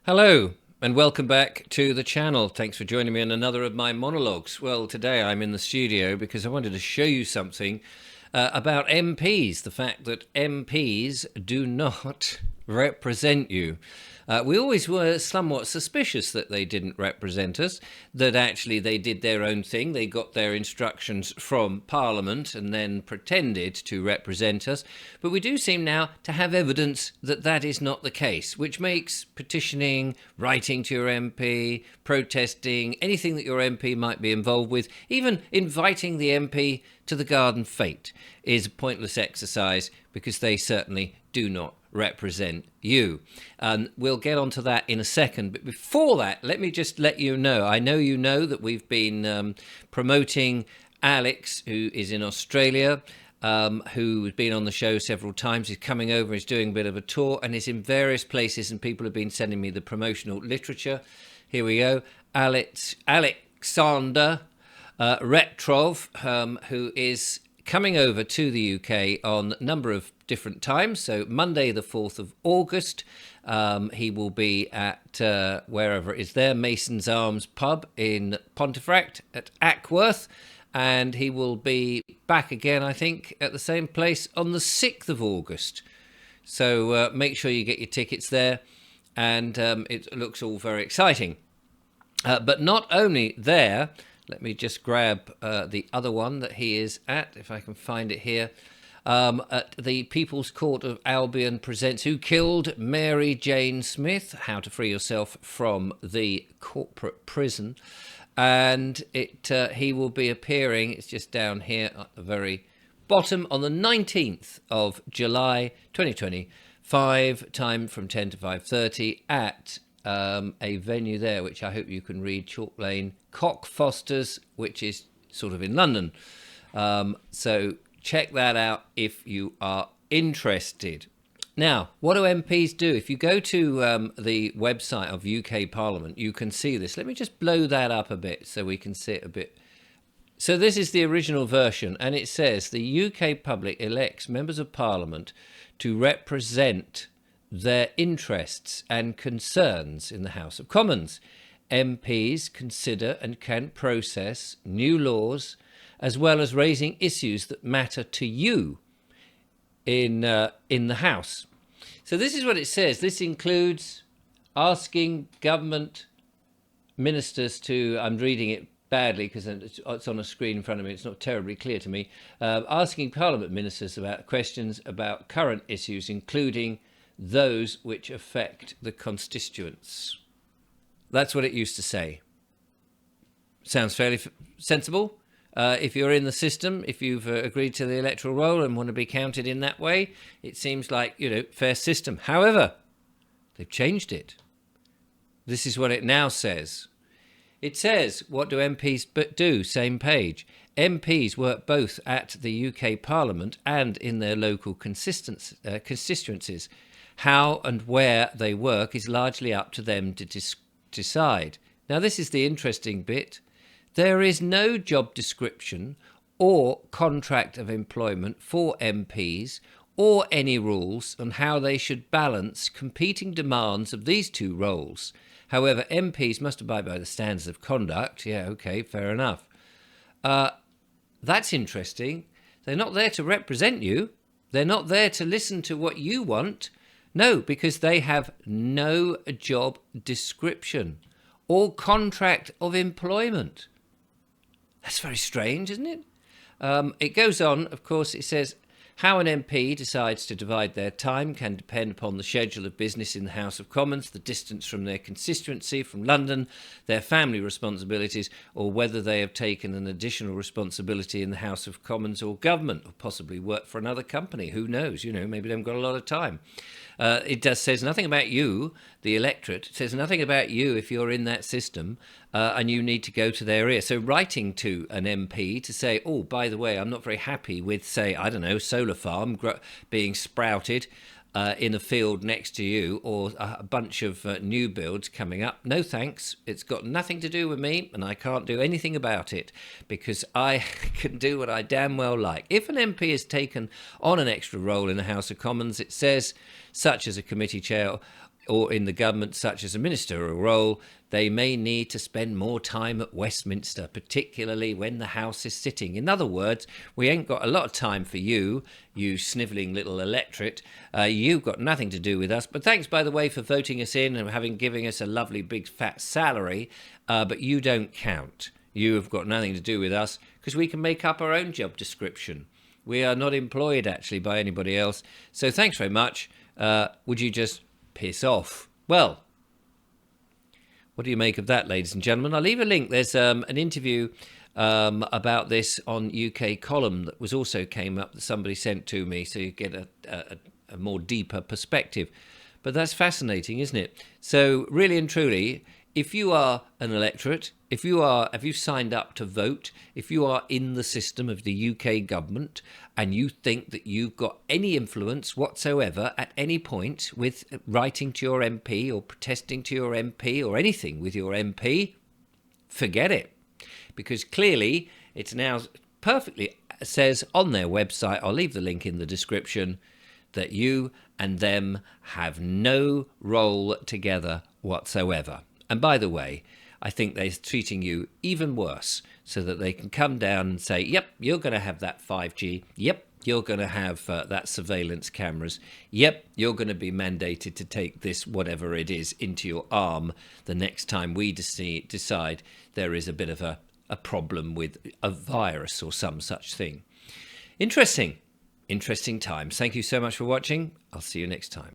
Hello, and welcome back to the channel. Thanks for joining me in another of my monologues. Well, today I'm in the studio because I wanted to show you something about MPs, the fact that MPs do not represent you. We always were somewhat suspicious that they didn't represent us, that actually they did their own thing. They got their instructions from Parliament and then pretended to represent us. But we do seem now to have evidence that that is not the case, which makes petitioning, writing to your MP, protesting, anything that your MP might be involved with, even inviting the MP to the garden fete, is a pointless exercise because they certainly do not represent you. We'll get onto that in a second, but before that, let me just let you know, I know you know that we've been promoting Alex, who is in Australia, who's been on the show several times. He's coming over, he's doing a bit of a tour, and he's in various places, and people have been sending me the promotional literature. Here we go. Alexander Retrov, who is coming over to the UK on a number of different times. So Monday the 4th of August, he will be at wherever it is there, Mason's Arms pub in Pontefract at Ackworth. And he will be back again, I think, at the same place on the 6th of August. So make sure you get your tickets there. And it looks all very exciting. But not only there, let me just grab the other one that he is at, if I can find it here. At the People's Court of Albion presents Who Killed Mary Jane Smith? How to Free Yourself from the Corporate Prison. And he will be appearing, it's just down here at the very bottom, on the 19th of July 2025, time from 10 to 5:30 at a venue there, which I hope you can read, Chalk Lane, Cockfosters, which is sort of in London. So check that out if you are interested. Now, what do MPs do? If you go to the website of UK Parliament, you can see this. Let me just blow that up a bit so we can see it a bit. So this is the original version, and it says the UK public elects members of Parliament to represent their interests and concerns in the House of Commons. MPs consider and can process new laws as well as raising issues that matter to you in the House. So this is what it says. This includes asking government ministers to, I'm reading it badly because it's on a screen in front of me, it's not terribly clear to me, asking Parliament ministers about questions about current issues, including those which affect the constituents. That's what it used to say. Sounds fairly sensible. If you're in the system, if you've agreed to the electoral roll and want to be counted in that way, it seems like, fair system. However, they've changed it. This is what it now says. It says, what do MPs do? Same page. MPs work both at the UK Parliament and in their local constituencies. How and where they work is largely up to them to decide. Now, this is the interesting bit. There is no job description or contract of employment for MPs or any rules on how they should balance competing demands of these two roles. However, MPs must abide by the standards of conduct. Yeah, okay, fair enough. That's interesting. They're not there to represent you. They're not there to listen to what you want. No, because they have no job description or contract of employment. That's very strange, isn't it? It goes on, of course, it says, how an MP decides to divide their time can depend upon the schedule of business in the House of Commons, the distance from their constituency, from London, their family responsibilities, or whether they have taken an additional responsibility in the House of Commons or government, or possibly work for another company. Who knows? Maybe they've got a lot of time. It says nothing about you, the electorate. It says nothing about you if you're in that system and you need to go to their ear. So writing to an MP to say, oh, by the way, I'm not very happy with, say, I don't know, solar farm being sprouted in a field next to you, or a bunch of new builds coming up. No thanks. It's got nothing to do with me, and I can't do anything about it because I can do what I damn well like. If an MP has taken on an extra role in the House of Commons, it says, such as a committee chair or in the government, such as a ministerial role, they may need to spend more time at Westminster, particularly when the House is sitting. In other words, we ain't got a lot of time for you, you snivelling little electorate. You've got nothing to do with us. But thanks, by the way, for voting us in and giving us a lovely big fat salary. But you don't count. You have got nothing to do with us because we can make up our own job description. We are not employed, actually, by anybody else. So thanks very much. Would you just piss off? Well, what do you make of that, ladies and gentlemen? I'll leave a link. There's an interview about this on UK Column that was also came up that somebody sent to me, so you get a more deeper perspective. But that's fascinating, isn't it? So really and truly, if you are an electorate, have you signed up to vote, if you are in the system of the UK government and you think that you've got any influence whatsoever at any point with writing to your MP or protesting to your MP or anything with your MP, forget it. Because clearly it's now perfectly says on their website, I'll leave the link in the description, that you and them have no role together whatsoever. And by the way, I think they're treating you even worse so that they can come down and say, yep, you're going to have that 5G. Yep, you're going to have that surveillance cameras. Yep, you're going to be mandated to take this, whatever it is, into your arm the next time we decide there is a bit of a problem with a virus or some such thing. Interesting times. Thank you so much for watching. I'll see you next time.